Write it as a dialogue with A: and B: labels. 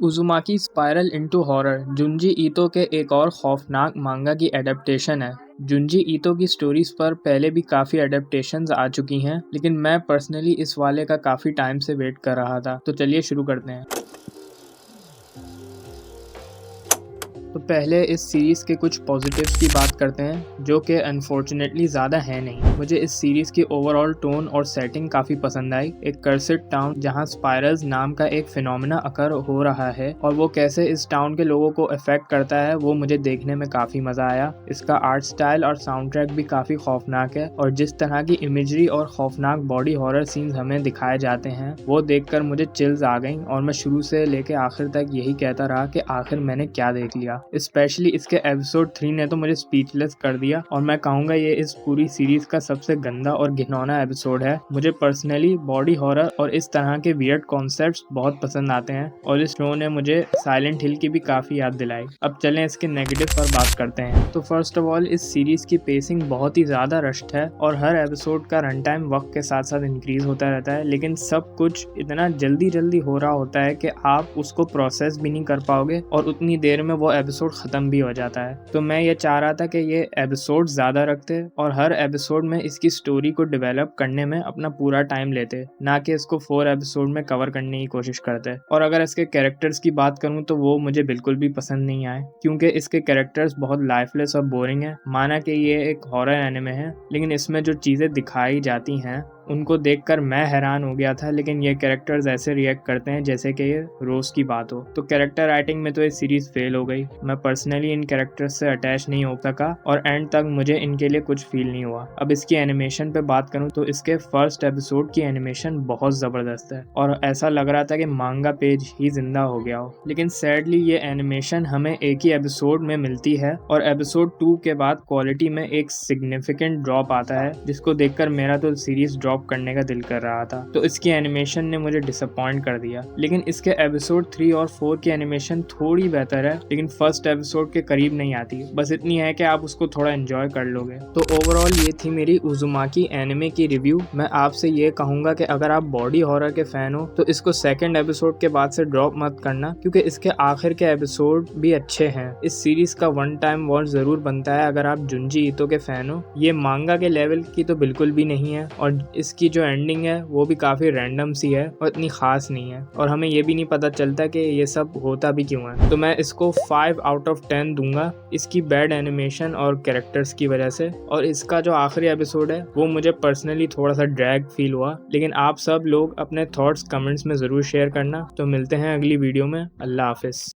A: Uzumaki spiral into horror जुंजी ईतो के एक और खौफनाक मांगा की एडेप्टेशन है। जुंजी ईतो की स्टोरीज पर पहले भी काफ़ी एडेप्टेशंस आ चुकी हैं, लेकिन मैं पर्सनली इस वाले का काफ़ी टाइम से वेट कर रहा था। तो चलिए शुरू करते हैं। तो पहले इस सीरीज़ के कुछ पॉजिटिव्स की बात करते हैं, जो कि अनफॉर्चुनेटली ज़्यादा है नहीं। मुझे इस सीरीज़ की ओवरऑल टोन और सेटिंग काफ़ी पसंद आई। एक कर्सिड टाउन जहां स्पाइरल्स नाम का एक फिनोमेना अकर हो रहा है और वो कैसे इस टाउन के लोगों को अफेक्ट करता है, वो मुझे देखने में काफ़ी मज़ा आया। इसका आर्ट स्टाइल और साउंड ट्रैक भी काफ़ी खौफनाक है और जिस तरह की इमेजरी और खौफनाक बॉडी हॉरर सीन्स हमें दिखाए जाते हैं, वो देखकर मुझे चिल्स आ गई और मैं शुरू से लेके आखिर तक यही कहता रहा कि आखिर मैंने क्या देख लिया। स्पेशली इसके एपिसोड 3 ने तो मुझे स्पीचलेस कर दिया और मैं कहूँगा ये इस पूरी सीरीज का सबसे गंदा और घिनौना एपिसोड है। मुझे पर्सनली बॉडी हॉरर और इस तरह के वियर्ड कॉन्सेप्ट्स बहुत पसंद आते हैं और इस शो ने मुझे साइलेंट हिल की भी काफ़ी याद दिलाई। अब चलें इसके नेगेटिव पर बात करते हैं। तो फर्स्ट ऑफ ऑल इस सीरीज की पेसिंग बहुत ही ज़्यादा रश्ड है और हर एपिसोड का रन टाइम वक्त के साथ साथ इंक्रीज होता रहता है, लेकिन सब कुछ इतना जल्दी जल्दी हो रहा होता है कि आप उसको प्रोसेस भी नहीं कर पाओगे और उतनी देर में वो एपिसोड खत्म भी हो जाता है। तो मैं ये चाह रहा था कि ये एपिसोड ज़्यादा रखते और हर एपिसोड में इसकी स्टोरी को डेवलप करने में अपना पूरा टाइम लेते, ना कि इसको 4 एपिसोड में कवर करने की कोशिश करते। और अगर इसके कैरेक्टर्स की बात करूँ तो वो मुझे बिल्कुल भी पसंद नहीं आए, क्योंकि इसके कैरेक्टर्स बहुत लाइफलेस और बोरिंग है। माना कि ये एक हॉरर एनिमे है, लेकिन इसमें जो चीज़ें दिखाई जाती हैं उनको देखकर मैं हैरान हो गया था, लेकिन ये कैरेक्टर्स ऐसे रिएक्ट करते हैं जैसे कि ये रोज की बात हो। तो कैरेक्टर राइटिंग में तो ये सीरीज फेल हो गई। मैं पर्सनली इन कैरेक्टर्स से अटैच नहीं हो सका और एंड तक मुझे इनके लिए कुछ फील नहीं हुआ। अब इसकी एनिमेशन पे बात करूं तो इसके फर्स्ट एपिसोड की एनिमेशन बहुत ज़बरदस्त है और ऐसा लग रहा था कि मांगा पेज ही जिंदा हो गया हो, लेकिन सैडली ये एनिमेशन हमें एक ही एपिसोड में मिलती है और एपिसोड 2 के बाद क्वालिटी में एक सिग्निफिकेंट ड्रॉप आता है, जिसको देखकर मेरा तो सीरीज ड्रॉप करने का दिल कर रहा था। तो इसकी एनिमेशन ने मुझे डिसअपॉइंट कर दिया, लेकिन इसके एपिसोड 3 और 4 की एनिमेशन थोड़ी बेहतर है, लेकिन फर्स्ट एपिसोड के करीब नहीं आती। बस इतनी है कि आप उसको थोड़ा एंजॉय कर लोगे। तो ओवरऑल ये थी मेरी उज़ुमाकी एनिमे की रिव्यू। मैं आपसे ये कहूंगा कि अगर आप बॉडी हॉरर के फैन हो तो इसको सेकंड एपिसोड के बाद से ड्रॉप मत करना, क्योंकि इसके आखिर के एपिसोड भी अच्छे हैं। इस सीरीज का वन टाइम वॉच जरूर बनता है अगर आप जुंजी ईतो के फैन हो। ये मांगा के लेवल की तो बिल्कुल भी नहीं है और इसकी जो एंडिंग है वो भी काफ़ी रैंडम सी है और इतनी ख़ास नहीं है और हमें ये भी नहीं पता चलता कि ये सब होता भी क्यों है। तो मैं इसको 5 आउट ऑफ 10 दूंगा इसकी बैड एनिमेशन और कैरेक्टर्स की वजह से। और इसका जो आखिरी एपिसोड है वो मुझे पर्सनली थोड़ा सा ड्रैग फील हुआ, लेकिन आप सब लोग अपने थॉट्स कमेंट्स में ज़रूर शेयर करना। तो मिलते हैं अगली वीडियो में। अल्लाह हाफिज़।